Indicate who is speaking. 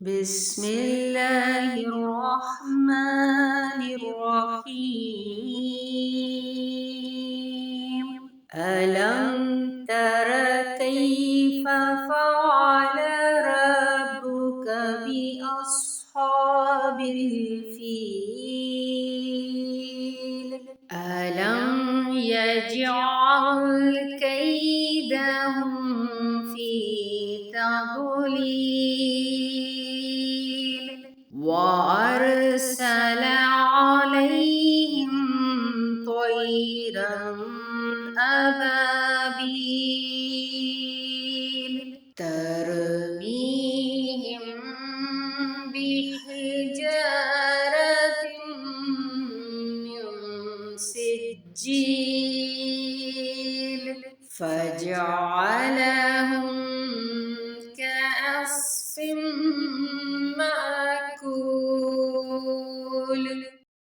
Speaker 1: بسم الله الرحمن الرحيم. ألم تر كيف فعل ربك بأصحاب الفيل؟ ألم يجعل كيدهم في تضليل وأرسل عليهم طيرا أبابيل ترميهم بحجارة من سجيل فجعلهم كعصف مأكول.